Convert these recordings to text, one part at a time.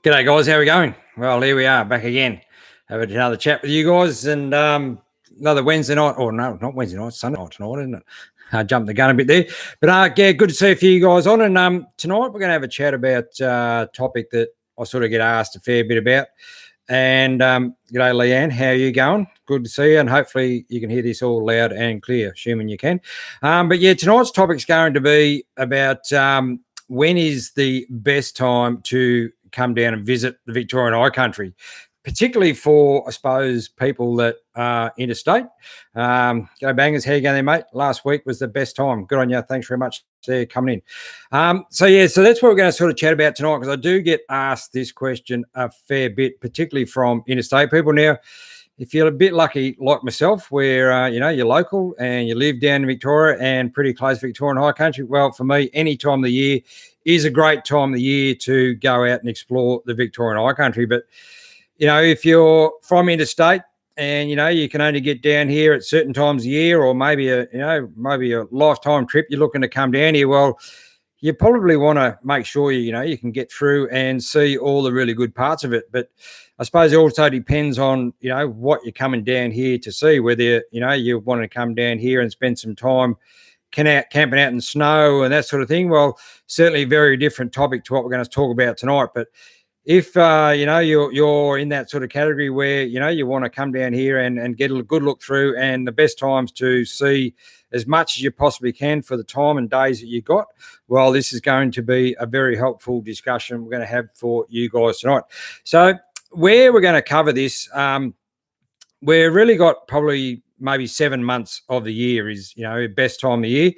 G'day, guys. How are we going? Well, here we are back again. Having another chat with you guys, and another Wednesday night, or no, not Wednesday night, Sunday night tonight, isn't it? I jumped the gun a bit there, but yeah, good to see a few you guys on. And tonight we're going to have a chat about a topic that I sort of get asked a fair bit about. And g'day, Leanne. How are you going? Good to see you, and hopefully you can hear this all loud and clear, assuming you can. But yeah, tonight's topic's going to be about when is the best time to come down and visit the Victorian High Country, particularly for, I suppose, people that are interstate. Go Bangers, how you going there, mate? Last week was the best time. Good on you. Thanks very much for coming in. So that's what we're going to sort of chat about tonight, because I do get asked this question a fair bit, particularly from interstate people. Now, if you're a bit lucky like myself, where, you're local and you live down in Victoria and pretty close to Victorian High Country, well, for me, any time of the year is a great time of the year to go out and explore the Victorian High Country. But, if you're from interstate and, you can only get down here at certain times of year, or maybe a lifetime trip, you're looking to come down here, well, you probably want to make sure you can get through and see all the really good parts of it. But I suppose it also depends on what you're coming down here to see, whether you want to come down here and spend some time camping out in snow and that sort of thing. Well, certainly a very different topic to what we're going to talk about tonight. But if you're in that sort of category where you want to come down here and get a good look through, and the best times to see as much as you possibly can for the time and days that you got, well, this is going to be a very helpful discussion we're going to have for you guys tonight. So where we're going to cover this, we've really got probably maybe 7 months of the year is, best time of year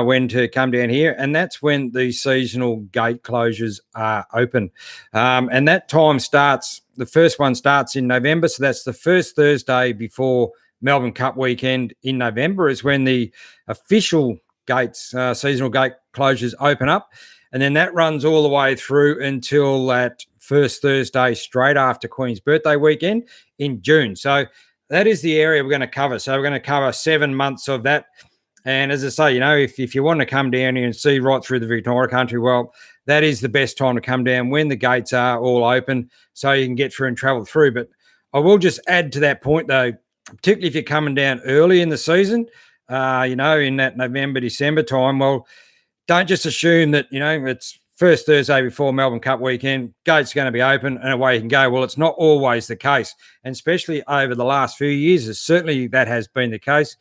when to come down here. And that's when the seasonal gate closures are open. And that time starts, the first one starts in November. So that's the first Thursday before Melbourne Cup weekend in November is when the official gates, seasonal gate closures open up. And then that runs all the way through until that first Thursday straight after Queen's birthday weekend in June. So that is the area we're going to cover. So we're going to cover 7 months of that. And as I say, if you want to come down here and see right through the Victoria country, well, that is the best time to come down when the gates are all open so you can get through and travel through. But I will just add to that point, though, particularly if you're coming down early in the season, in that November, December time, well, don't just assume that, it's first Thursday before Melbourne Cup weekend, gates going to be open and away you can go. Well, it's not always the case. And especially over the last few years, certainly that has been the case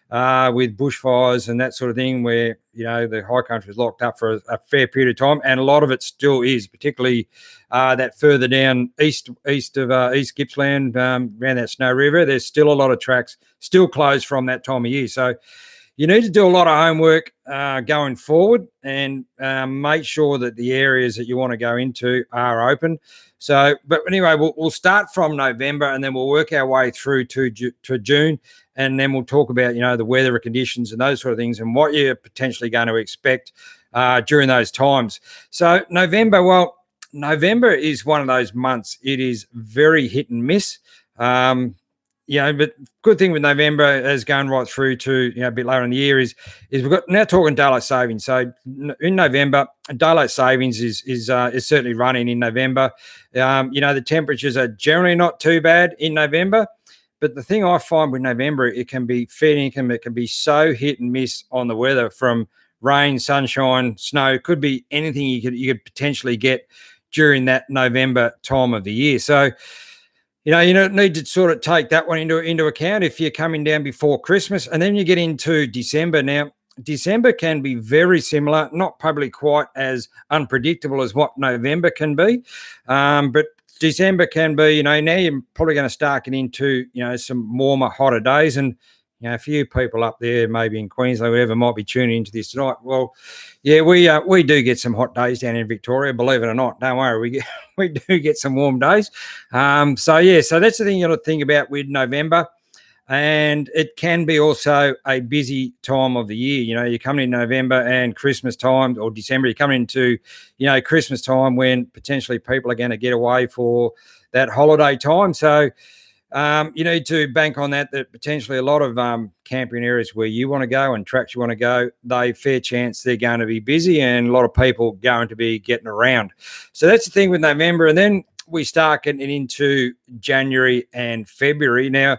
with bushfires and that sort of thing where, the high country is locked up for a fair period of time. And a lot of it still is, particularly that further down east of East Gippsland, around that Snow River. There's still a lot of tracks still closed from that time of year. So you need to do a lot of homework going forward and make sure that the areas that you want to go into are open. So, but anyway, we'll start from November and then we'll work our way through to June, and then we'll talk about, the weather conditions and those sort of things and what you're potentially going to expect during those times. So November is one of those months. It is very hit and miss. But good thing with November as going right through to, a bit later in the year is we've got now talking daylight savings. So in November, daylight savings is certainly running in November. The temperatures are generally not too bad in November. But the thing I find with November, it can be it can be so hit and miss on the weather, from rain, sunshine, snow, could be anything you could potentially get during that November time of the year. So, you need to sort of take that one into account if you're coming down before Christmas. And then you get into December. Now, December can be very similar, not probably quite as unpredictable as what November can be. But December can be, now you're probably going to start getting into, some warmer, hotter days. And, a few people up there, maybe in Queensland, whoever might be tuning into this tonight. Well, yeah, we do get some hot days down in Victoria, believe it or not. Don't worry, we do get some warm days. So that's the thing you got to think about with November. And it can be also a busy time of the year. You're coming in November and Christmas time, or December, you're coming into, Christmas time when potentially people are going to get away for that holiday time. So You need to bank on that potentially a lot of camping areas where you want to go and tracks you want to go, they fair chance they're going to be busy and a lot of people going to be getting around. So that's the thing with November. And then we start getting into January and February. Now,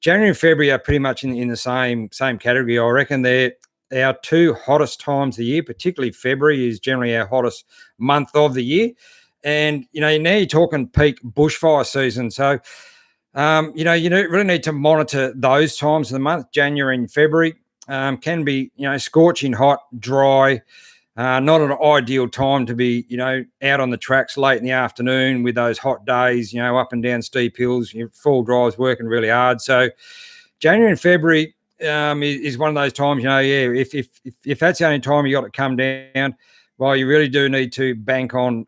January and February are pretty much in the same category. I reckon they're our two hottest times of the year, particularly February is generally our hottest month of the year. And, now you're talking peak bushfire season. So, you really need to monitor those times of the month. January and February can be, scorching hot, dry, not an ideal time to be, out on the tracks late in the afternoon with those hot days, up and down steep hills, full drives working really hard. So January and February is one of those times, if that's the only time you got to come down, well, you really do need to bank on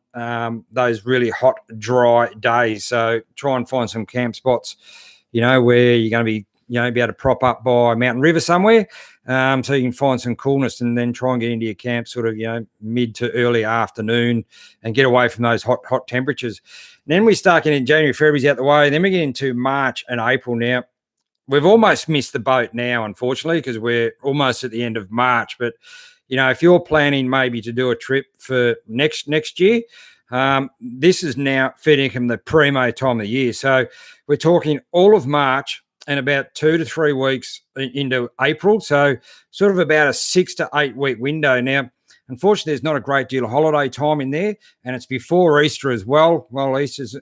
those really hot, dry days. So try and find some camp spots, where you're going to be, be able to prop up by a mountain river somewhere, so you can find some coolness and then try and get into your camp sort of, mid to early afternoon and get away from those hot temperatures. And then we start getting January, February's out the way. Then we get into March and April now. We've almost missed the boat now, unfortunately, because we're almost at the end of March. But, if you're planning maybe to do a trip for next year, this is now fitting in the primo time of the year. So we're talking all of March and about 2 to 3 weeks into April. So sort of about a 6 to 8 week window. Now, unfortunately, there's not a great deal of holiday time in there, and it's before Easter as well. Well, Easter's,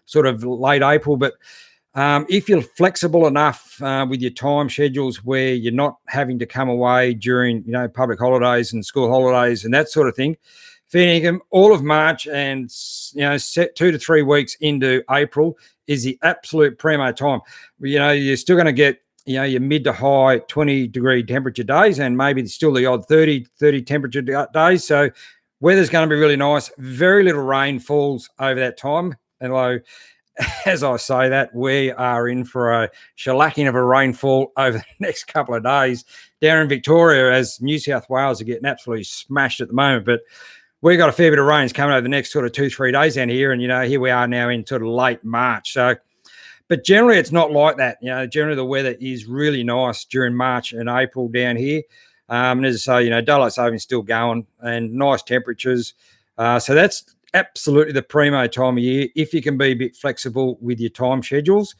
sort of late April, but if you're flexible enough with your time schedules where you're not having to come away during, public holidays and school holidays and that sort of thing, Fairningham, all of March and, set 2 to 3 weeks into April is the absolute primo time. You're still going to get, your mid to high 20-degree temperature days and maybe still the odd 30 temperature days. So weather's going to be really nice. Very little rain falls over that time. Although, as I say that, we are in for a shellacking of a rainfall over the next couple of days down in Victoria, as New South Wales are getting absolutely smashed at the moment. But we've got a fair bit of rains coming over the next sort of 2-3 days down here. And, here we are now in sort of late March. So, but generally it's not like that. Generally the weather is really nice during March and April down here. And as I say, daylight savings still going and nice temperatures. So that's absolutely the primo time of year. If you can be a bit flexible with your time schedules,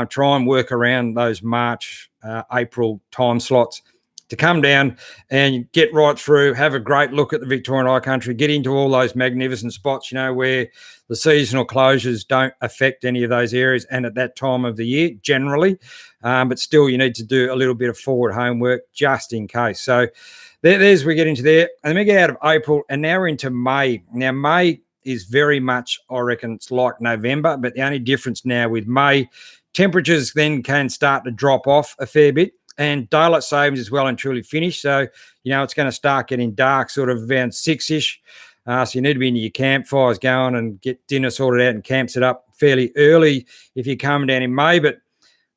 try and work around those March, April time slots to come down and get right through, have a great look at the Victorian High Country, get into all those magnificent spots, where the seasonal closures don't affect any of those areas and at that time of the year generally. But still, you need to do a little bit of forward homework just in case. So there's we get into there. And then we get out of April and now we're into May. Now, May is very much, I reckon, it's like November, but the only difference now with May, temperatures then can start to drop off a fair bit and daylight savings is well and truly finished. So, it's going to start getting dark sort of around 6-ish. So you need to be into your campfires going and get dinner sorted out and camp set up fairly early if you're coming down in May. But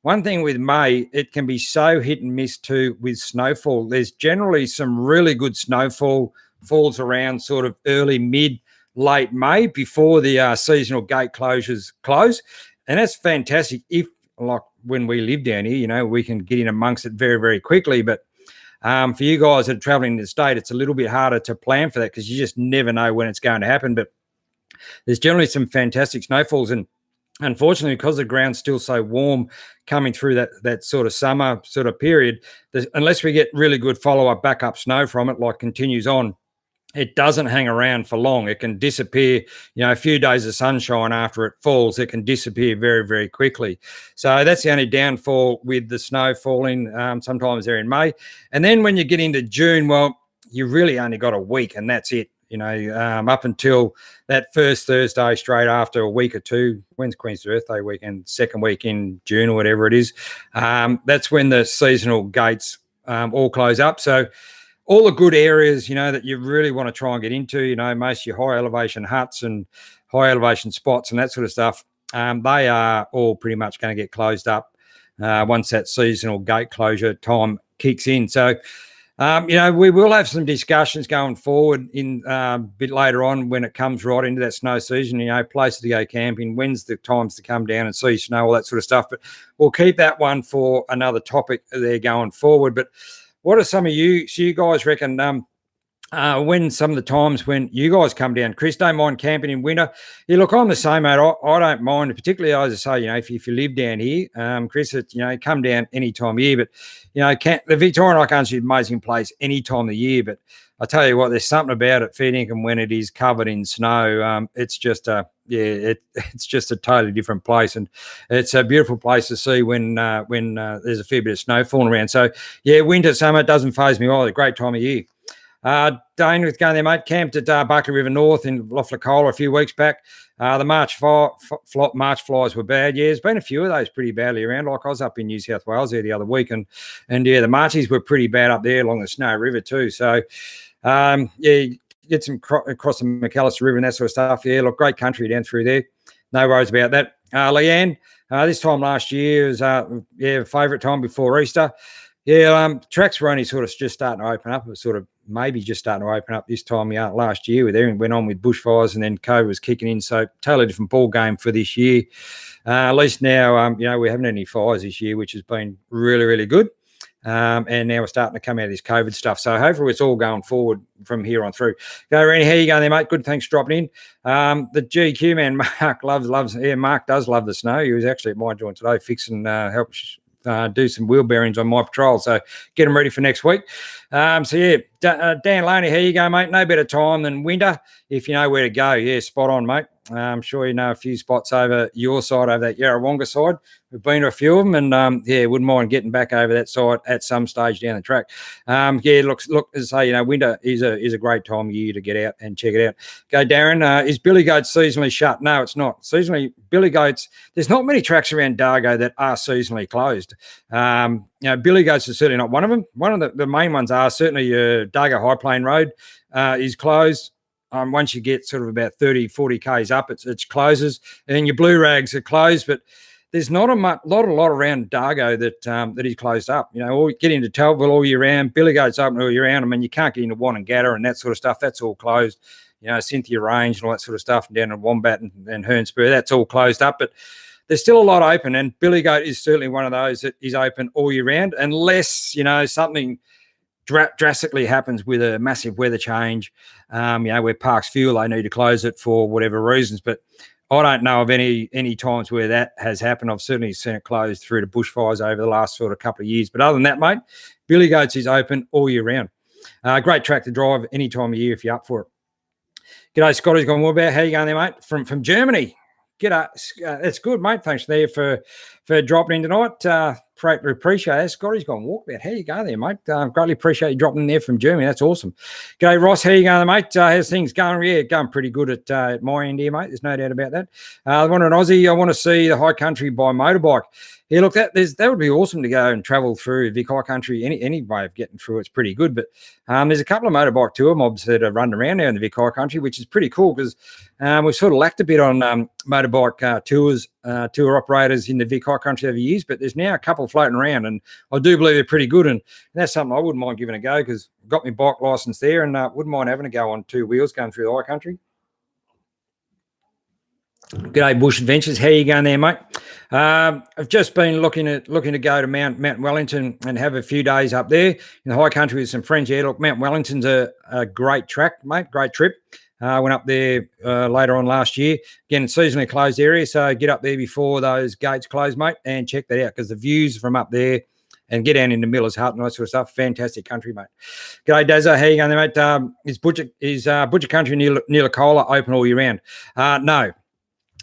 one thing with May, it can be so hit and miss too with snowfall. There's generally some really good snowfall falls around sort of early, mid, late May before the seasonal gate closures close. And that's fantastic if, like when we live down here, we can get in amongst it very, very quickly. But for you guys that are traveling in the state, it's a little bit harder to plan for that because you just never know when it's going to happen. But there's generally some fantastic snowfalls. And unfortunately, because the ground's still so warm coming through that sort of summer sort of period, unless we get really good follow-up backup snow from it, like continues on, it doesn't hang around for long. It can disappear, a few days of sunshine after it falls, it can disappear very, very quickly. So that's the only downfall with the snow falling sometimes there in May. And then when you get into June, well, you've really only got a week and that's it. Up until that first Thursday straight after a week or two, when's Queen's Birthday weekend, second week in June or whatever it is, that's when the seasonal gates all close up. So all the good areas, that you really want to try and get into, most of your high elevation huts and high elevation spots and that sort of stuff, they are all pretty much going to get closed up once that seasonal gate closure time kicks in. So We will have some discussions going forward in a bit later on when it comes right into that snow season, places to go camping, when's the times to come down and see snow, all that sort of stuff. But we'll keep that one for another topic there going forward. But what are some of you guys reckon when some of the times when you guys come down? Chris, don't mind camping in winter. Yeah, look, I'm the same, mate. I don't mind, particularly as I say, if you live down here, Chris, come down any time of year. But the Victorian High Country is an amazing place any time of the year. But I tell you what, there's something about it, fair dinkum, when it is covered in snow. It's just it's just a totally different place, and it's a beautiful place to see when there's a fair bit of snow falling around. So yeah, winter, summer, it doesn't faze me either. Great time of year. Dane with going there, mate. Camped at Buckley River North in Loughlacola a few weeks back. The March flies were bad. Yeah, there's been a few of those pretty badly around. Like I was up in New South Wales there the other week, and yeah, the Marchies were pretty bad up there along the Snow River too. So get some across the McAllister River and that sort of stuff. Yeah, look, great country down through there. No worries about that. Leanne, this time last year was favourite time before Easter. Yeah, tracks were only sort of just starting to open up. It was sort of maybe just starting to open up this time last year with everything went on with bushfires, and then COVID was kicking in. So totally different ball game for this year. At least now, we haven't had any fires this year, which has been really, really good. And now we're starting to come out of this COVID stuff. So hopefully it's all going forward from here on through. Go, Randy, how you going there, mate? Good, thanks for dropping in. The GQ man, Mark, loves. Yeah, Mark does love the snow. He was actually at my joint today fixing, help do some wheel bearings on my patrol. So get them ready for next week. Dan Loney, how you going, mate? No better time than winter if you know where to go. Yeah, spot on, mate. I'm sure you know a few spots over your side, over that Yarrawonga side. We've been to a few of them, and wouldn't mind getting back over that side at some stage down the track. Look, as I say, winter is a great time of year to get out and check it out. Go, Darren. Is Billy Goats seasonally shut? No, it's not. Seasonally, Billy Goats. There's not many tracks around Dargo that are seasonally closed. Billy Goats is certainly not one of them. One of the main ones are certainly Dargo High Plain Road is closed. Once you get sort of about 30, 40 Ks up, it closes. And then your Blue Rags are closed, but there's not a lot around Dargo that is closed up. Or get into Talbot all year round. Billy Goat's open all year round. I mean, you can't get into Wanangata and that sort of stuff. That's all closed. Cynthia Range and all that sort of stuff, and down in Wombat and Hernspur, that's all closed up. But there's still a lot open, and Billy Goat is certainly one of those that is open all year round, unless, something drastically happens with a massive weather change, where parks feel they need to close it for whatever reasons. But I don't know of any times where that has happened. I've certainly seen it closed through to bushfires over the last sort of couple of years. But other than that, mate, Billy Goats is open all year round. Great track to drive any time of year if you're up for it. G'day, Scotty's gone. What about how you going there, mate? From Germany. G'day. That's good, mate. Thanks there for dropping in tonight. Greatly appreciate it. Scotty's gone walkabout. How you going there, mate? Greatly appreciate you dropping in there from Germany. That's awesome. G'day, Ross. How you going there, mate? How's things going? Yeah, going pretty good at my end here, mate. There's no doubt about that. I want an Aussie. I want to see the High Country by motorbike. Yeah, look, that would be awesome to go and travel through Vic High Country. Any way of getting through it's pretty good. But there's a couple of motorbike tour mobs that are running around there in the Vic High Country, which is pretty cool because we've sort of lacked a bit on motorbike tour operators in the Vic High Country over the years. But there's now a couple floating around, and I do believe they're pretty good. And that's something I wouldn't mind giving a go because I've got my bike license there, and wouldn't mind having a go on two wheels going through the High Country. G'day, Bush Adventures. How you going there, mate? I've just been looking to go to Mount Wellington and have a few days up there in the High Country with some friends. Yeah, look, Mount Wellington's a great track, mate. Great trip. Went up there later on last year. Again, seasonally closed area, so get up there before those gates close, mate, and check that out because the views from up there and get down into Miller's Hut and all that sort of stuff. Fantastic country, mate. G'day, Dazza. How you going there, mate? Is Butcher Country near Lacola open all year round?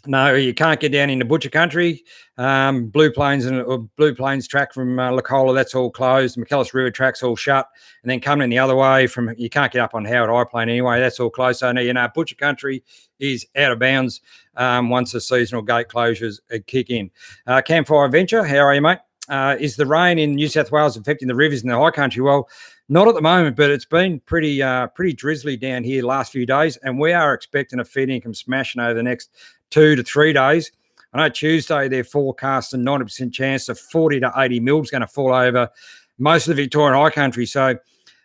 No, you can't get down into Butcher Country. Blue Plains track from Lacola, that's all closed. McAllister River track's all shut. And then coming in the other way you can't get up on Howard High Plain anyway. That's all closed. So, Butcher Country is out of bounds once the seasonal gate closures kick in. Campfire Adventure, how are you, mate? Is the rain in New South Wales affecting the rivers in the High Country? Well, not at the moment, but it's been pretty drizzly down here the last few days, and we are expecting a feed income smashing over the next 2 to 3 days. I know Tuesday they're forecasting 90% chance of 40 to 80 mil is going to fall over most of the Victorian High Country. So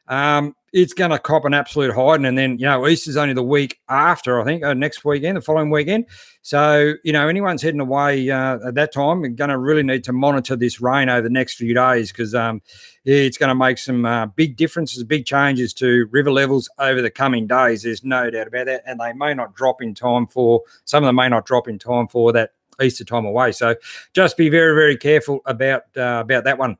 It's going to cop an absolute hiding. And then, Easter's only the week after, I think, next weekend, the following weekend. So, anyone's heading away at that time, we're going to really need to monitor this rain over the next few days because it's going to make some big differences, big changes to river levels over the coming days. There's no doubt about that. And they may not drop in time some of them may not drop in time for that Easter time away. So just be very, very careful about that one.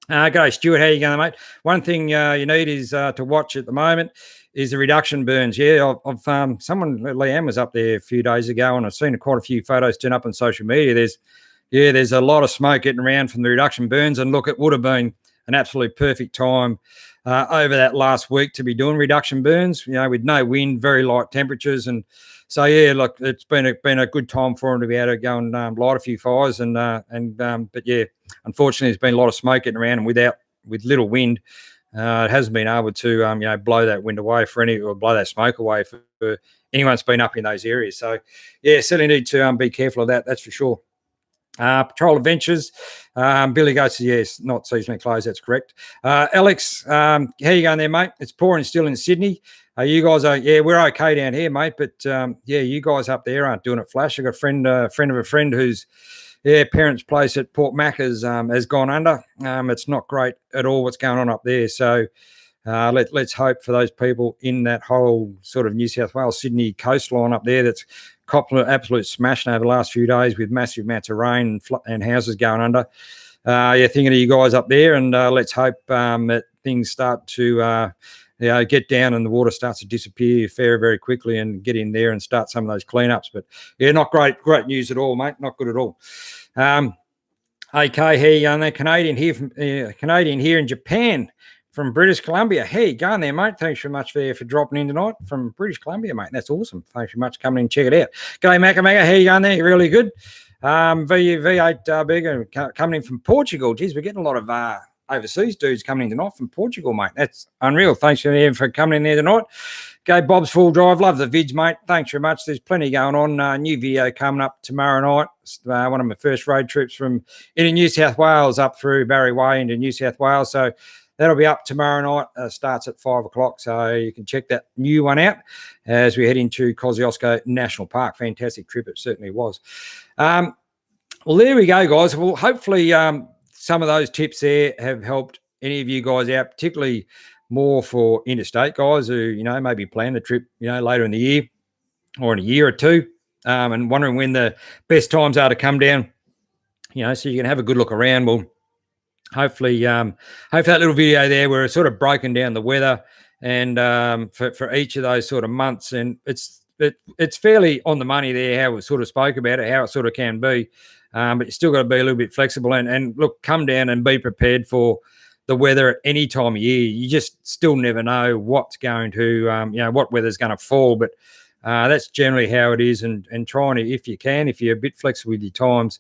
G'day, Stuart. How you going, mate? One thing you need is to watch at the moment is the reduction burns. Yeah, I've someone, Leanne was up there a few days ago, and I've seen quite a few photos turn up on social media. There's a lot of smoke getting around from the reduction burns, and look, it would have been an absolutely perfect time over that last week to be doing reduction burns. With no wind, very light temperatures, and so yeah, look, it's been a good time for them to be able to go and light a few fires, but yeah, unfortunately, there's been a lot of smoke getting around, and with little wind, it hasn't been able to blow that wind away or blow that smoke away for anyone that's been up in those areas. So yeah, certainly need to be careful of that. That's for sure. Patrol Adventures. Billy goes to yes, not seasonally closed. That's correct. Alex, how you going there, mate? It's pouring still in Sydney. You guys we're okay down here, mate. But you guys up there aren't doing it flash. I've got a friend of a friend whose parents' place at Port Mac has gone under. It's not great at all what's going on up there. So let's hope for those people in that whole sort of New South Wales, Sydney coastline up there that's copped an absolute smashing over the last few days with massive amounts of rain and houses going under. Thinking of you guys up there, and let's hope that things start to get down and the water starts to disappear very, very quickly and get in there and start some of those cleanups. But yeah, not great news at all, mate. Not good at all. Okay, here you go there. Canadian here in Japan from British Columbia. Hey, going there, mate. Thanks very much for dropping in tonight from British Columbia, mate. That's awesome. Thanks very much for coming in and check it out. G'day, Macca. How you going there? Really good. V8 Burger coming in from Portugal. Geez, we're getting a lot of overseas dudes coming in tonight from Portugal, mate. That's unreal. Thanks for coming in there tonight. Go Bob's Full Drive. Love the vids, mate. Thanks very much. There's plenty going on. New video coming up tomorrow night. One of my first road trips into New South Wales up through Barry Way into New South Wales. So that'll be up tomorrow night. Starts at 5 o'clock. So you can check that new one out as we head into Kosciuszko National Park. Fantastic trip. It certainly was. Well, there we go, guys. Well, hopefully some of those tips there have helped any of you guys out, particularly more for interstate guys who, maybe plan the trip, later in the year or in a year or two, and wondering when the best times are to come down, so you can have a good look around. Well, hopefully that little video there where it's sort of broken down the weather and for each of those sort of months, and it's fairly on the money there how we sort of spoke about it, how it sort of can be. But you still got to be a little bit flexible and look, come down and be prepared for the weather at any time of year. You just still never know what's going to, what weather's going to fall. But that's generally how it is. And trying to, if you're a bit flexible with your times,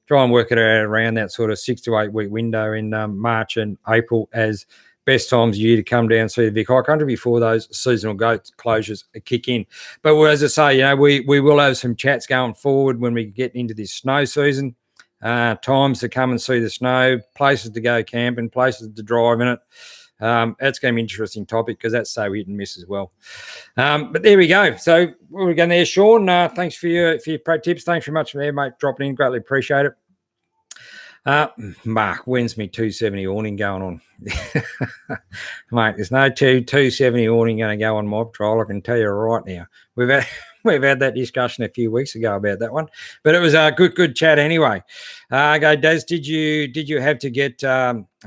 try and work it out around that sort of 6 to 8 week window in March and April as best times of year to come down and see the Vic High Country before those seasonal gate closures kick in. But as I say, we will have some chats going forward when we get into this snow season. Times to come and see the snow, places to go camping, places to drive in it. That's going to be an interesting topic because that's so hit and miss as well. But there we go. So we're going there, Sean. Thanks for your pro tips. Thanks very much for there, mate, dropping in. Greatly appreciate it. Mark, when's me 270 awning going on? Mate, there's no 270 awning going to go on Mob Patrol. I can tell you right now. We've had that discussion a few weeks ago about that one, but it was a good chat anyway. Okay, Des, did you have to get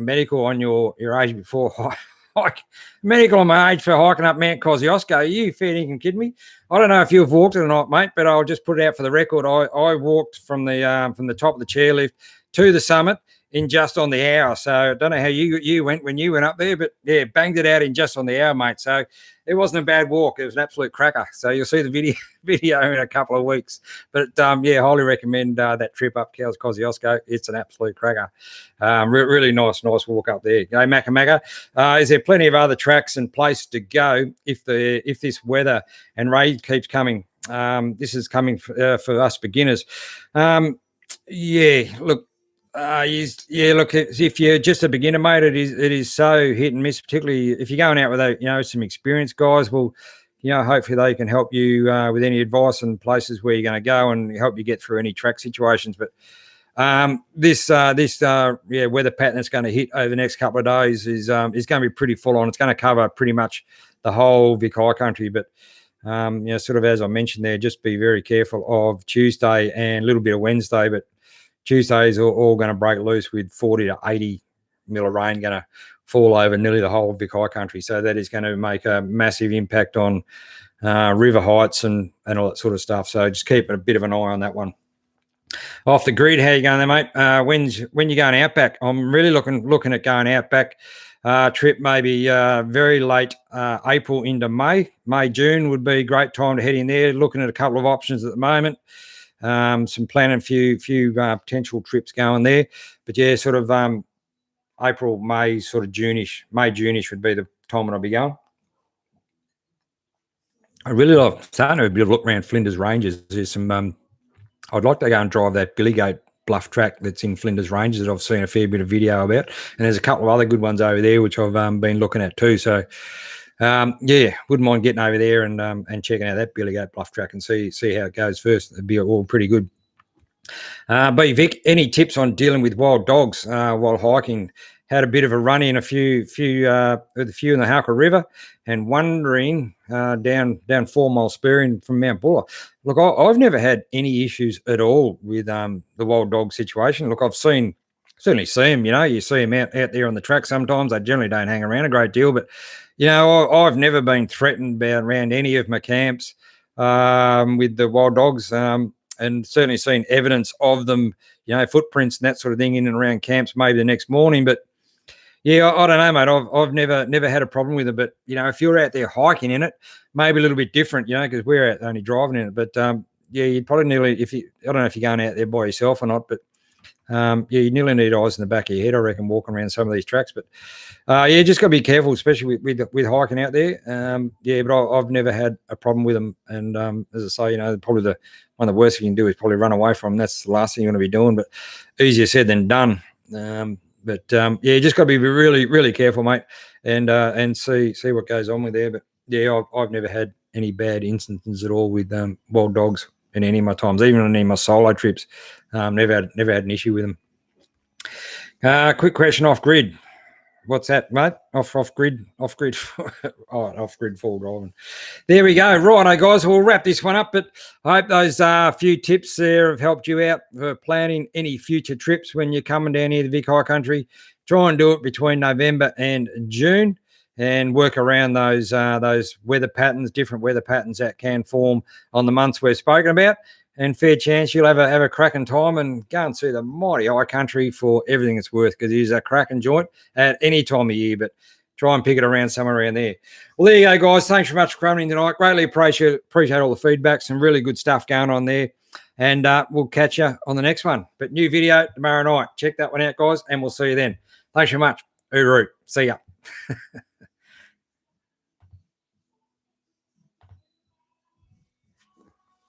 medical on your age before medical on my age for hiking up Mount Kosciuszko? Are you fair dinkum kidding me? I don't know if you've walked it or not, mate, but I'll just put it out for the record. I walked from the top of the chairlift to the summit in just on the hour. So I don't know how you went when you went up there, but yeah, banged it out in just on the hour, mate. So it wasn't a bad walk. It was an absolute cracker. So you'll see the video in a couple of weeks. But highly recommend that trip up Kosciuszko. It's an absolute cracker. Really nice walk up there. Go Macca. Is there plenty of other tracks and places to go if this weather and rain keeps coming? This is coming for us beginners. Look, Yeah, look, if you're just a beginner, mate, it is so hit and miss, particularly if you're going out with some experienced guys. Well, hopefully they can help you with any advice and places where you're going to go and help you get through any track situations. But this weather pattern that's going to hit over the next couple of days is going to be pretty full on. It's going to cover pretty much the whole Vic High Country, but sort of as I mentioned there, just be very careful of Tuesday and a little bit of Wednesday, but Tuesday is all going to break loose with 40 to 80 mil of rain going to fall over nearly the whole Vic High Country. So that is going to make a massive impact on river heights and all that sort of stuff. So just keep a bit of an eye on that one. Off the grid, how you going there, mate? When you're going outback, I'm really looking at going outback. Trip maybe very late April into May. June would be a great time to head in there. Looking at a couple of options at the moment. Some planning, few potential trips going there. But yeah, sort of April, May, sort of June-ish. June-ish would be the time when I'll be going. I really love starting to have a bit of a look around Flinders Ranges. There's some I'd like to go and drive that Billygate bluff track that's in Flinders Ranges that I've seen a fair bit of video about. And there's a couple of other good ones over there which I've been looking at too. So wouldn't mind getting over there and checking out that Billygate bluff track and see how it goes first. It'd be all pretty good. But Vic, any tips on dealing with wild dogs while hiking? Had a bit of a run in with a few in the Halka River, and wandering down 4 Mile Spur from Mount Buller. Look, I've never had any issues at all with the wild dog situation. Look, I've certainly see them. You see them out there on the track sometimes. They generally don't hang around a great deal, but I've never been threatened around any of my camps with the wild dogs, and certainly seen evidence of them, footprints and that sort of thing in and around camps maybe the next morning. But yeah, I don't know, mate. I've never had a problem with it. But if you're out there hiking in it, maybe a little bit different, because we're out only driving in it. But you'd probably nearly, I don't know if you're going out there by yourself or not, but you nearly need eyes in the back of your head, I reckon, walking around some of these tracks. But just got to be careful, especially with hiking out there. But I've never had a problem with them. And as I say, probably one of the worst thing you can do is probably run away from them. That's the last thing you want to be doing. But easier said than done. You just got to be really, really careful, mate, and see what goes on with there. But I've never had any bad instances at all with wild dogs in any of my times, even on any of my solo trips. Never had an issue with them. Quick question off grid. What's that, mate? Off grid. Off grid full driving. There we go. Righto, guys. We'll wrap this one up. But I hope those few tips there have helped you out for planning any future trips when you're coming down here to Vic High Country. Try and do it between November and June, and work around those weather patterns, different weather patterns that can form on the months we've spoken about. And fair chance you'll have a cracking time and go and see the mighty High Country for everything it's worth, because it is a cracking joint at any time of year. But try and pick it around somewhere around there. Well, there you go, guys. Thanks very much for coming in tonight. Greatly appreciate all the feedback. Some really good stuff going on there. And we'll catch you on the next one. But new video tomorrow night. Check that one out, guys, and we'll see you then. Thanks very much. Hooroo. See ya.